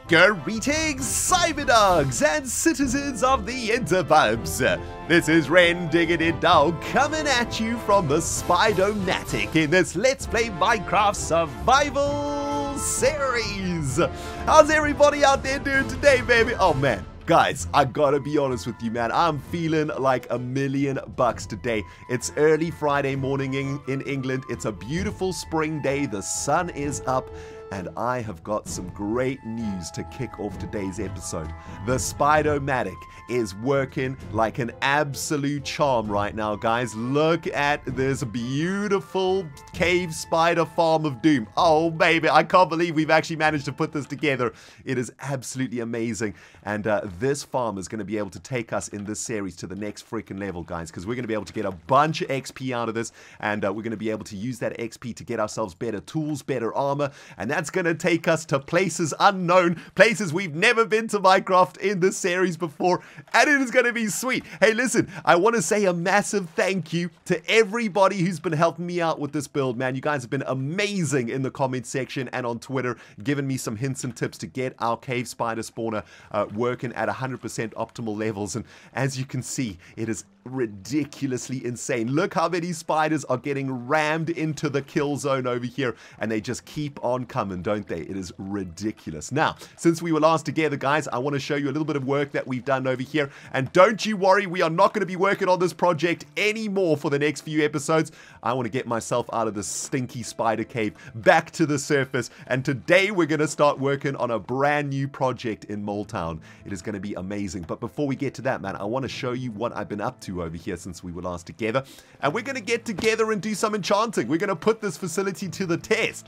Greetings, Cyberdogs and citizens of the interbubs. This is ReNDoG coming at you from the Spi-do-matic in this Let's Play Minecraft Survival series. How's everybody out there doing today, baby? Oh man, guys, I gotta be honest with you, man. I'm feeling like $1,000,000 today. It's early Friday morning in England. It's a beautiful spring day. The sun is up. And I have got some great news to kick off today's episode. The Spi-do-matic is working like an absolute charm right now, guys. Look at this beautiful cave spider farm of doom. Oh, baby, I can't believe we've actually managed to put this together. It is absolutely amazing. And this farm is going to be able to take us in this series to the next freaking level, guys, because we're going to be able to get a bunch of XP out of this, and we're going to be able to use that XP to get ourselves better tools, better armor, and that's going to take us to places unknown, places we've never been to Minecraft in this series before, and it is going to be sweet. Hey, listen, I want to say a massive thank you to everybody who's been helping me out with this build, man. You guys have been amazing in the comment section and on Twitter, giving me some hints and tips to get our cave spider spawner working at 100% optimal levels, and as you can see, it is ridiculously insane. Look how many spiders are getting rammed into the kill zone over here, and they just keep on coming, don't they? It is ridiculous. Now, since we were last together, guys, I want to show you a little bit of work that we've done over here, and don't you worry, we are not going to be working on this project anymore for the next few episodes. I want to get myself out of this stinky spider cave, back to the surface, and today we're going to start working on a brand new project in Moletown. It is going to be amazing, but before we get to that, man, I want to show you what I've been up to over here since we were last together, and we're going to get together and do some enchanting. We're going to put this facility to the test.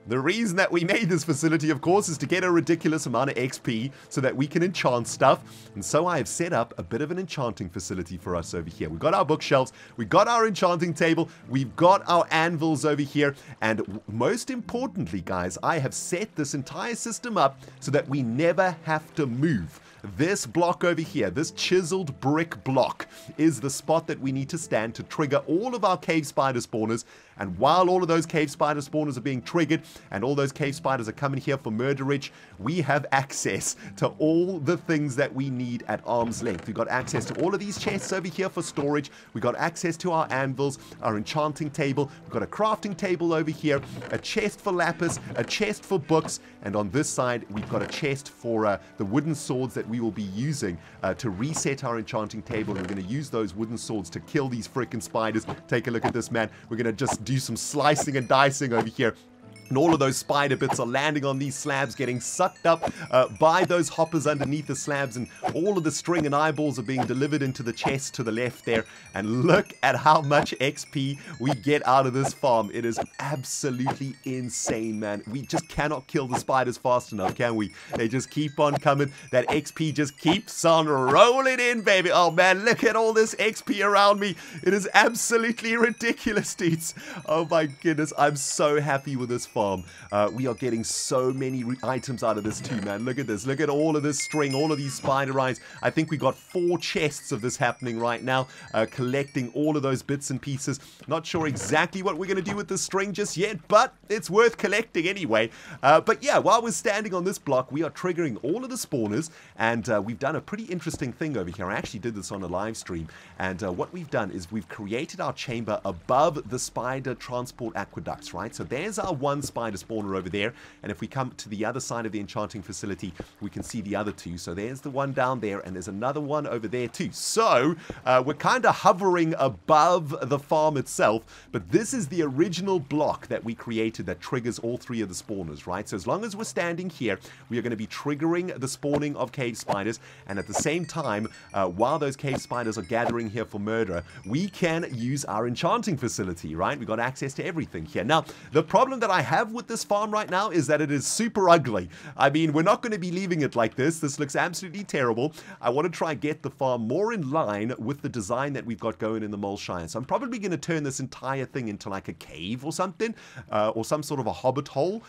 The reason that we made this facility, of course, is to get a ridiculous amount of XP so that we can enchant stuff. And so I have set up a bit of an enchanting facility for us over here. We've got our bookshelves, we've got our enchanting table, we've got our anvils over here, and most importantly, guys, I have set this entire system up so that we never have to move. This block over here, this chiseled brick block, is the spot that we need to stand to trigger all of our cave spider spawners. And while all of those cave spider spawners are being triggered and all those cave spiders are coming here for murderage, we have access to all the things that we need at arm's length. We've got access to all of these chests over here for storage. We've got access to our anvils, our enchanting table. We've got a crafting table over here, a chest for lapis, a chest for books, and on this side, we've got a chest for the wooden swords that we will be using to reset our enchanting table. And we're going to use those wooden swords to kill these freaking spiders. Take a look at this, man. We're going to just do some slicing and dicing over here. And all of those spider bits are landing on these slabs, getting sucked up by those hoppers underneath the slabs, and all of the string and eyeballs are being delivered into the chest to the left there. And look at how much XP we get out of this farm. It is absolutely insane, man. We just cannot kill the spiders fast enough, can we? They just keep on coming. That XP just keeps on rolling in, baby. Oh, man, look at all this XP around me. It is absolutely ridiculous, dudes. Oh, my goodness. I'm so happy with this farm. We are getting so many items out of this too, man. Look at this. Look at all of this string, all of these spider eyes. I think we got 4 chests of this happening right now, collecting all of those bits and pieces. Not sure exactly what we're going to do with the string just yet, but it's worth collecting anyway. But yeah, while we're standing on this block, we are triggering all of the spawners, and we've done a pretty interesting thing over here. I actually did this on a live stream, and what we've done is we've created our chamber above the spider transport aqueducts, right? So there's our one spider spawner over there, and if we come to the other side of the enchanting facility, we can see the other 2. So there's the one down there, and there's another one over there too. So we're kind of hovering above the farm itself, but this is the original block that we created that triggers all 3 of the spawners, right? So as long as we're standing here, we are going to be triggering the spawning of cave spiders, and at the same time, while those cave spiders are gathering here for murder, we can use our enchanting facility, right? We've got access to everything here. Now, the problem that I have with this farm right now is that it is super ugly. I mean, we're not going to be leaving it like this. This looks absolutely terrible. I want to try and get the farm more in line with the design that we've got going in the Mole Shire. So I'm probably going to turn this entire thing into like a cave or something, or some sort of a hobbit hole,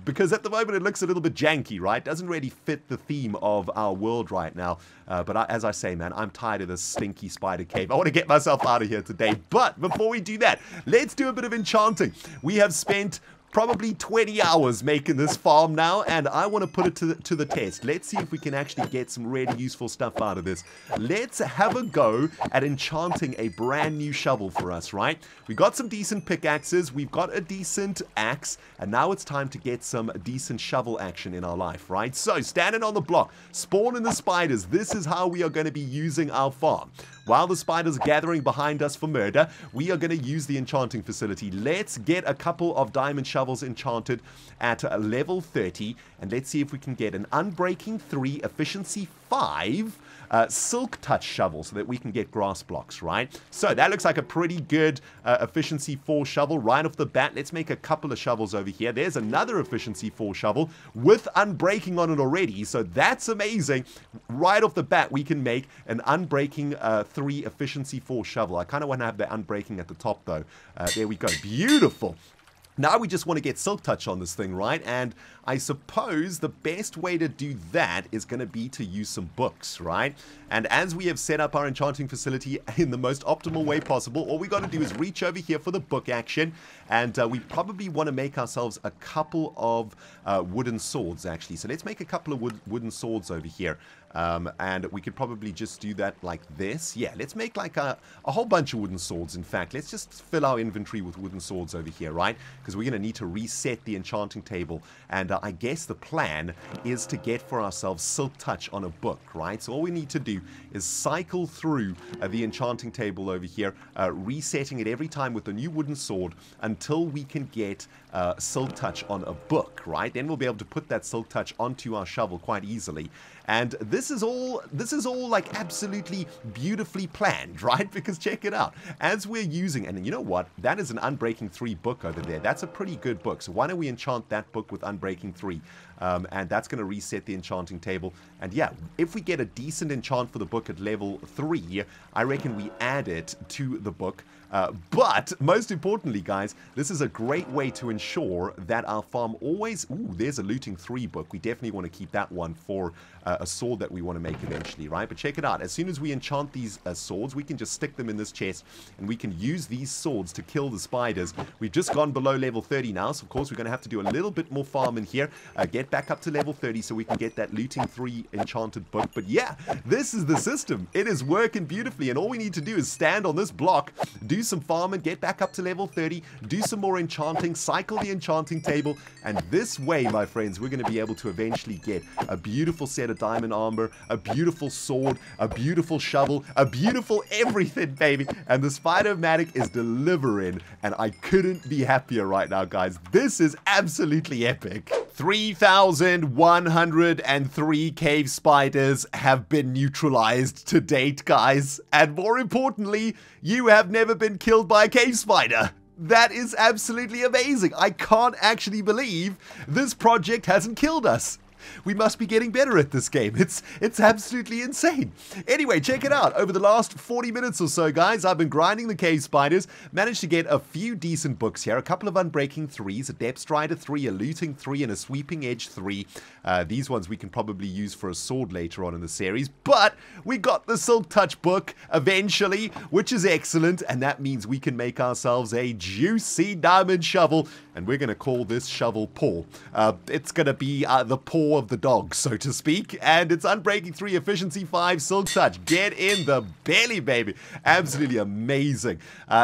because at the moment it looks a little bit janky, right? Doesn't really fit the theme of our world right now. But as I say, man, I'm tired of this stinky spider cave. I want to get myself out of here today. But before we do that, let's do a bit of enchanting. We have spent probably 20 hours making this farm now, and I want to put it to the test. Let's see if we can actually get some really useful stuff out of this. Let's have a go at enchanting a brand new shovel for us, right? We got some decent pickaxes, we've got a decent axe, and now it's time to get some decent shovel action in our life, right? So, standing on the block, spawning the spiders. This is how we are going to be using our farm. While the spiders are gathering behind us for murder, we are going to use the enchanting facility. Let's get a couple of diamond shovels enchanted at level 30, and let's see if we can get an Unbreaking 3, Efficiency 5, Silk Touch shovel so that we can get grass blocks, right? So that looks like a pretty good Efficiency 4 shovel right off the bat. Let's make a couple of shovels over here. There's another Efficiency 4 shovel with Unbreaking on it already, so that's amazing. Right off the bat, we can make an Unbreaking 3 Efficiency 4 shovel. I kind of want to have the Unbreaking at the top, though. There we go. Beautiful. Now we just want to get Silk Touch on this thing, right? And I suppose the best way to do that is going to be to use some books, right? And as we have set up our enchanting facility in the most optimal way possible, all we got to do is reach over here for the book action, and we probably want to make ourselves a couple of wooden swords, actually. So let's make a couple of wooden swords over here. And we could probably just do that like this. Yeah, let's make like a whole bunch of wooden swords. In fact, let's just fill our inventory with wooden swords over here, right? Because we're going to need to reset the enchanting table. And I guess the plan is to get for ourselves Silk Touch on a book, right? So all we need to do is cycle through the enchanting table over here, resetting it every time with a new wooden sword until we can get Silk Touch on a book, right? Then we'll be able to put that Silk Touch onto our shovel quite easily. And this is all like absolutely beautifully planned, right? Because check it out. As we're using, and you know what? That is an Unbreaking 3 book over there. That's a pretty good book. So why don't we enchant that book with Unbreaking 3? And that's going to reset the enchanting table. And yeah, if we get a decent enchant for the book at level 3, I reckon we add it to the book. But most importantly, guys, this is a great way to ensure that our farm always... Ooh, there's a Looting 3 book. We definitely want to keep that one for a sword that we want to make eventually, right? But check it out. As soon as we enchant these swords, we can just stick them in this chest, and we can use these swords to kill the spiders. We've just gone below level 30 now, so of course we're going to have to do a little bit more farming here. Get back up to level 30 so we can get that Looting 3 enchanted book. But yeah, this is the system. It is working beautifully, and all we need to do is stand on this block, do some farming, get back up to level 30, do some more enchanting, cycle the enchanting table, and this way, my friends, we're going to be able to eventually get a beautiful set of diamond armor, a beautiful sword, a beautiful shovel, a beautiful everything, baby. And the Spi-do-matic is delivering, and I couldn't be happier right now, guys. This is absolutely epic. 3,103 cave spiders have been neutralized to date, guys. And more importantly, you have never been killed by a cave spider. That is absolutely amazing. I can't actually believe this project hasn't killed us. We must be getting better at this game. It's absolutely insane. Anyway, check it out. Over the last 40 minutes or so, guys, I've been grinding the cave spiders, managed to get a few decent books here, a couple of Unbreaking 3s, a Depth Strider 3, a Looting 3, and a Sweeping Edge 3. These ones we can probably use for a sword later on in the series, but we got the Silk Touch book eventually, which is excellent, and that means we can make ourselves a juicy diamond shovel, and we're going to call this shovel Paw. It's going to be the paw of the dog, so to speak, and it's Unbreaking 3, Efficiency 5, Silk Touch. Get in the belly, baby. Absolutely amazing.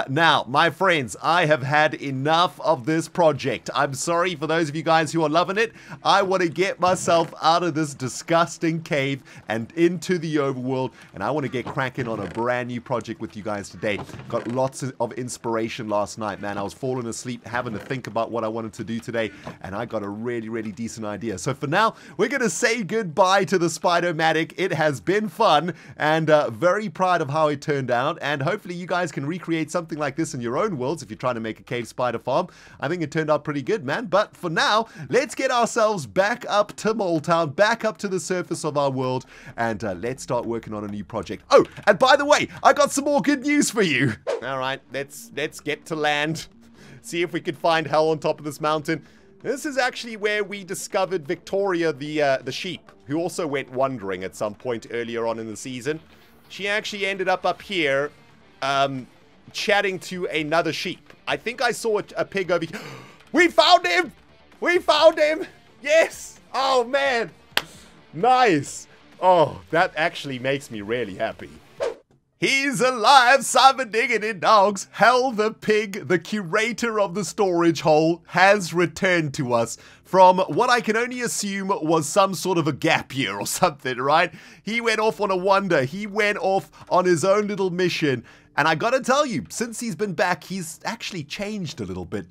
Now, my friends, I have had enough of this project. I'm sorry for those of you guys who are loving it. I want to get myself out of this disgusting cave and into the overworld, and I want to get cracking on a brand new project with you guys today. Got lots of inspiration last night, man. I was falling asleep having to think about what I wanted to do today, and I got a really, really decent idea. So for now, we're going to say goodbye to the Spi-do-matic. It has been fun, and very proud of how it turned out, and hopefully you guys can recreate something like this in your own worlds if you're trying to make a cave spider farm. I think it turned out pretty good, man. But for now, let's get ourselves back up to Moletown, back up to the surface of our world, and let's start working on a new project. Oh, and by the way, I got some more good news for you. All right, let's get to land. See if we can find hell on top of this mountain. This is actually where we discovered Victoria, the sheep, who also went wandering at some point earlier on in the season. She actually ended up here, chatting to another sheep. I think I saw a pig over here. We found him! We found him! Yes! Oh, man. Nice. Oh, that actually makes me really happy. He's alive, cyber dogs. HAL the pig, the curator of the storage hole, has returned to us from what I can only assume was some sort of a gap year or something, right? He went off on a wander. He went off on his own little mission. And I gotta tell you, since he's been back, he's actually changed a little bit.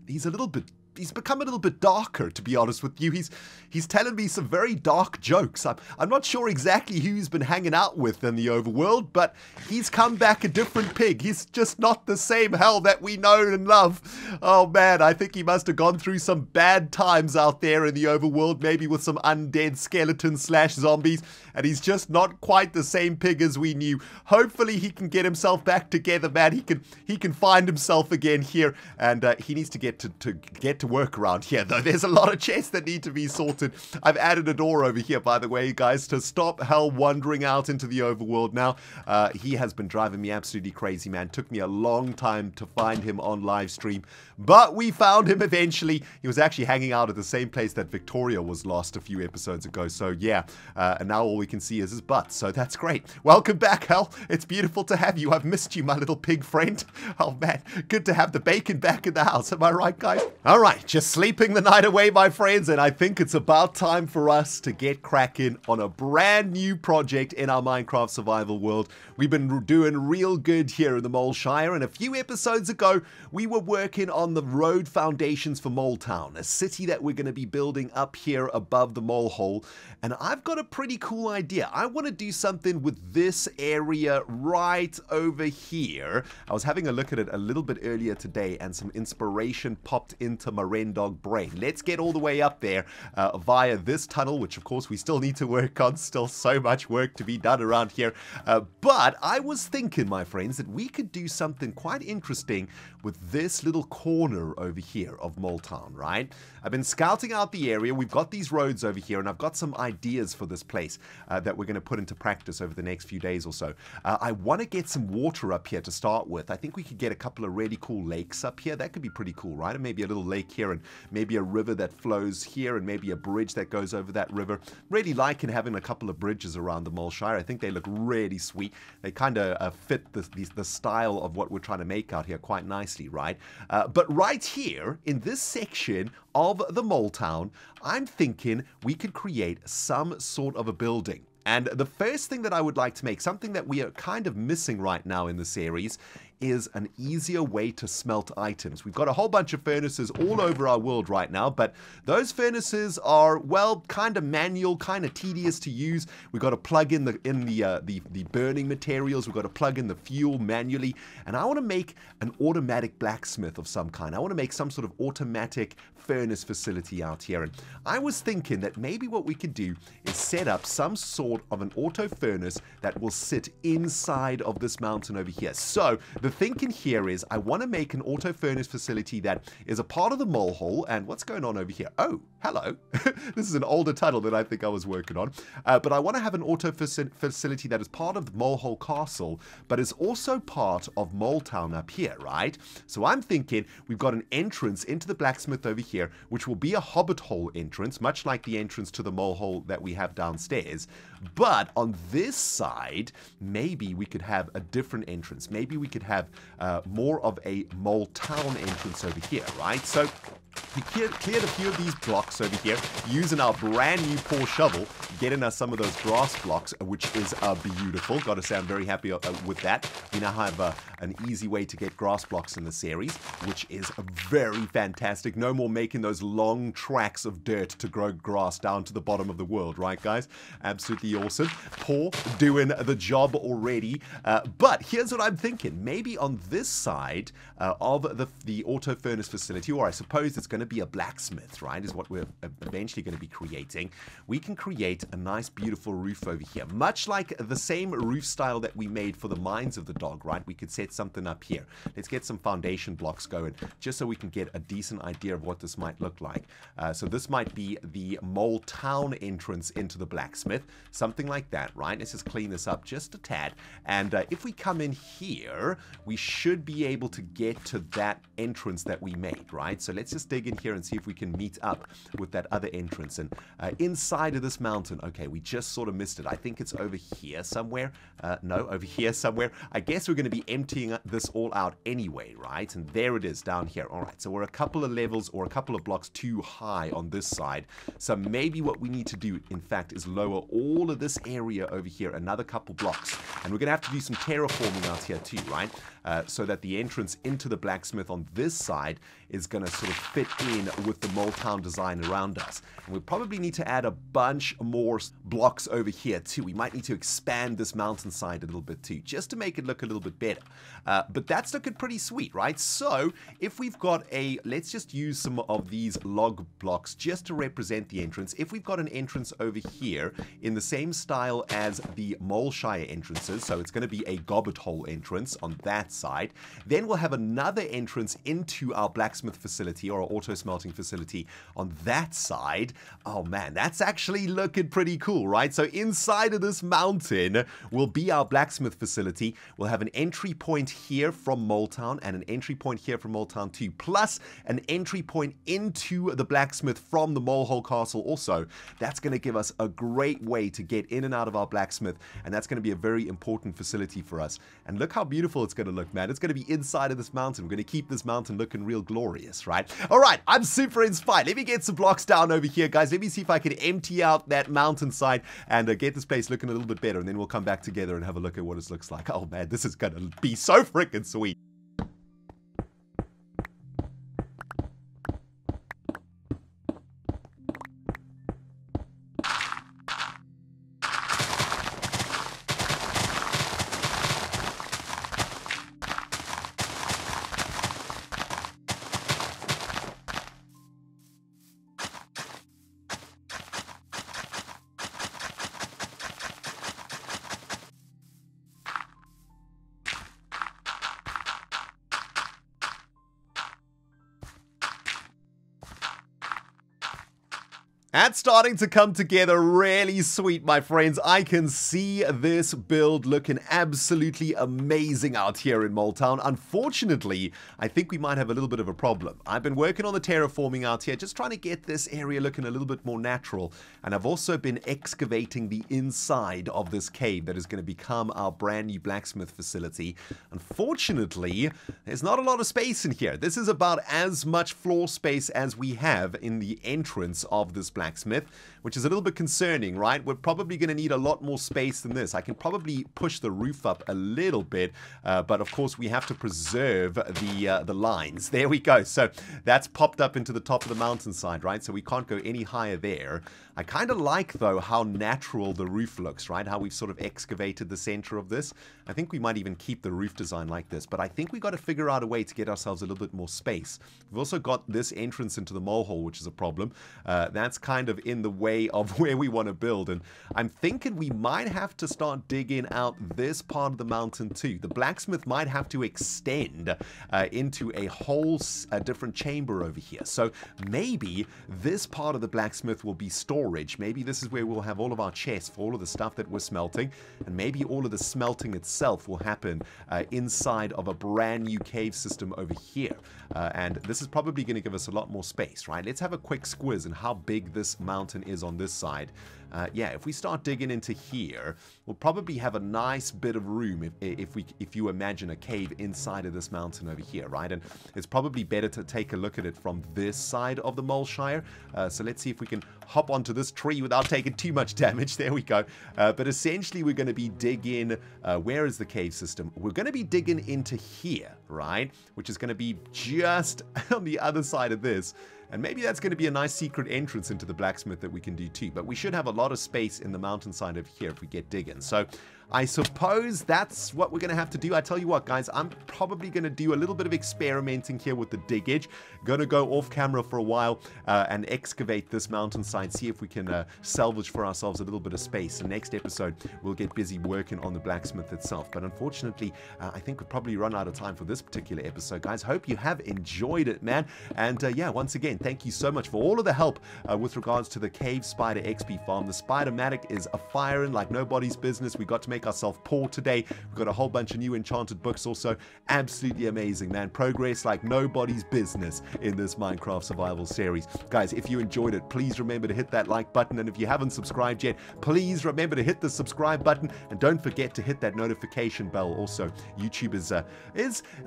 He's become a little bit darker, to be honest with you. He's telling me some very dark jokes. I'm not sure exactly who he's been hanging out with in the overworld, but he's come back a different pig. He's just not the same HAL that we know and love. Oh man, I think he must have gone through some bad times out there in the overworld, maybe with some undead skeletons / zombies, and he's just not quite the same pig as we knew. Hopefully he can get himself back together, man. He can find himself again here, and he needs to get to work around here, though. There's a lot of chests that need to be sorted. I've added a door over here, by the way, guys, to stop HAL wandering out into the overworld now. He has been driving me absolutely crazy, man. Took me a long time to find him on live stream, but we found him eventually. He was actually hanging out at the same place that Victoria was lost a few episodes ago, so yeah, and now all we can see is his butt, so that's great. Welcome back, HAL. It's beautiful to have you. I've missed you, my little pig friend. Oh man, good to have the bacon back in the house. Am I right, guys? All right. Just sleeping the night away, my friends, and I think it's about time for us to get cracking on a brand new project in our Minecraft survival world. We've been doing real good here in the Mole Shire, and a few episodes ago, we were working on the road foundations for Moletown, a city that we're going to be building up here above the mole hole, and I've got a pretty cool idea. I want to do something with this area right over here. I was having a look at it a little bit earlier today, and some inspiration popped into my ReNDoG brain. Let's get all the way up there via this tunnel, which of course we still need to work on. Still so much work to be done around here. But I was thinking, my friends, that we could do something quite interesting with this little corner over here of Moletown, right? I've been scouting out the area. We've got these roads over here, and I've got some ideas for this place that we're going to put into practice over the next few days or so. I want to get some water up here to start with. I think we could get a couple of really cool lakes up here. That could be pretty cool, right? And maybe a little lake here, and maybe a river that flows here, and maybe a bridge that goes over that river. Really liking having a couple of bridges around the Mole Shire. I think they look really sweet. They kind of fit the style of what we're trying to make out here quite nicely, right? But right here in this section of the Moletown, I'm thinking we could create some sort of a building. And the first thing that I would like to make, something that we are kind of missing right now in the series, is an easier way to smelt items. We've got a whole bunch of furnaces all over our world right now, but those furnaces are, well, kind of manual, kind of tedious to use. We've got to plug in the burning materials. We've got to plug in the fuel manually, and I want to make an automatic blacksmith of some kind. I want to make some sort of automatic furnace facility out here, and I was thinking that maybe what we could do is set up some sort of an auto furnace that will sit inside of this mountain over here. So the thinking here is I want to make an auto furnace facility that is a part of the mole hole. And what's going on over here? Oh, hello. This is an older tunnel than I think I was working on, but I want to have an auto facility that is part of the mole hole castle, but is also part of Moletown up here, right? So I'm thinking we've got an entrance into the blacksmith over here, which will be a hobbit hole entrance, much like the entrance to the mole hole that we have downstairs. But on this side, maybe we could have a different entrance. Maybe we could have more of a Moletown entrance over here, right? So we cleared a few of these blocks over here using our brand new poor shovel, getting us some of those grass blocks, which is beautiful. Got to say, I'm very happy with that. We now have an easy way to get grass blocks in the series, which is very fantastic. No more making those long tracks of dirt to grow grass down to the bottom of the world, right, guys? Absolutely awesome. Paul doing the job already. But here's what I'm thinking. Maybe on this side of the auto furnace facility, or I suppose it's going to be a blacksmith, right, is what we're eventually going to be creating. We can create a nice, beautiful roof over here, much like the same roof style that we made for the mines of the dog, right? We could set something up here. Let's get some foundation blocks going, just so we can get a decent idea of what this might look like. So this might be the Moletown entrance into the blacksmith, something like that, right? Let's just clean this up just a tad. And if we come in here, we should be able to get to that entrance that we made, right? So let's just dig in in here and see if we can meet up with that other entrance. And inside of this mountain, okay, we just sort of missed it. I think it's over here somewhere. No, over here somewhere. I guess we're going to be emptying this all out anyway, right? And there it is down here. All right, so we're a couple of levels or a couple of blocks too high on this side. So maybe what we need to do, in fact, is lower all of this area over here another couple blocks. And we're going to have to do some terraforming out here too, right? So that the entrance into the blacksmith on this side is going to sort of fit in with the Moletown design around us. And we probably need to add a bunch more blocks over here too. We might need to expand this mountainside a little bit too, just to make it look a little bit better. But that's looking pretty sweet, right? So if we've got a, let's just use some of these log blocks just to represent the entrance. If we've got an entrance over here in the same style as the Moleshire entrances, so it's going to be a gobbet hole entrance on that side, then we'll have another entrance into our blacksmith facility or our auto smelting facility on that side. Oh man, that's actually looking pretty cool, right? So inside of this mountain will be our blacksmith facility. We'll have an entry point here from Moletown and an entry point here from Moletown 2, plus an entry point into the blacksmith from the Molehole Castle also. That's going to give us a great way to get in and out of our blacksmith, and that's going to be a very important facility for us. And look how beautiful it's going to look, man. It's going to be inside of this mountain. We're going to keep this mountain looking real glorious, right? All right, I'm super inspired. Let me get some blocks down over here, guys. Let me see if I can empty out that mountainside and get this place looking a little bit better, and then we'll come back together and have a look at what it looks like. Oh man, this is going to be so freaking sweet. That's starting to come together really sweet, my friends. I can see this build looking absolutely amazing out here in Moletown. Unfortunately, I think we might have a little bit of a problem. I've been working on the terraforming out here, just trying to get this area looking a little bit more natural. And I've also been excavating the inside of this cave that is going to become our brand new blacksmith facility. Unfortunately, there's not a lot of space in here. This is about as much floor space as we have in the entrance of this blacksmith, which is a little bit concerning, right? We're probably going to need a lot more space than this. I can probably push the roof up a little bit, but of course we have to preserve the lines. There we go. So that's popped up into the top of the mountainside, right? So we can't go any higher there. I kind of like, though, how natural the roof looks, right? How we've sort of excavated the center of this. I think we might even keep the roof design like this, but I think we got to figure out a way to get ourselves a little bit more space. We've also got this entrance into the mole hole, which is a problem. That's kind of in the way of where we want to build, and I'm thinking we might have to start digging out this part of the mountain too. The blacksmith might have to extend into a whole different chamber over here. So maybe this part of the blacksmith will be storage. Maybe this is where we'll have all of our chests for all of the stuff that we're smelting, and maybe all of the smelting itself will happen inside of a brand new cave system over here. And this is probably going to give us a lot more space, right? Let's have a quick squiz on how big this mountain is on this side. Yeah, if we start digging into here, we'll probably have a nice bit of room if you imagine a cave inside of this mountain over here, right? And it's probably better to take a look at it from this side of the Moleshire. So let's see if we can hop onto this tree without taking too much damage. There we go. But essentially, we're going to be digging. Where is the cave system? We're going to be digging into here, right? Which is going to be just on the other side of this. And maybe that's going to be a nice secret entrance into the blacksmith that we can do too. But we should have a lot of space in the mountainside over here if we get digging. So I suppose that's what we're going to have to do. I tell you what, guys, I'm probably going to do a little bit of experimenting here with the diggage. Going to go off camera for a while and excavate this mountainside, see if we can salvage for ourselves a little bit of space. The next episode, we'll get busy working on the blacksmith itself. But unfortunately, I think we've probably run out of time for this particular episode, guys. Hope you have enjoyed it, man. And yeah, once again, thank you so much for all of the help with regards to the Cave Spider XP farm. The Spider-matic is a firing like nobody's business. We got to make make ourselves poor today. We've got a whole bunch of new enchanted books also. Absolutely amazing, man. Progress like nobody's business in this Minecraft survival series. Guys, if you enjoyed it, please remember to hit that like button. And if you haven't subscribed yet, please remember to hit the subscribe button. And don't forget to hit that notification bell also. YouTube is a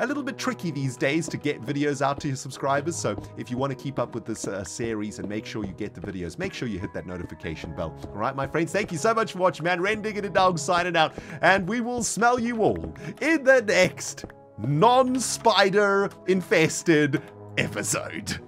little bit tricky these days to get videos out to your subscribers. So if you want to keep up with this series and make sure you get the videos, make sure you hit that notification bell. All right, my friends, thank you so much for watching, man. ReNDoG signing out. And we will smell you all in the next non-spider infested episode.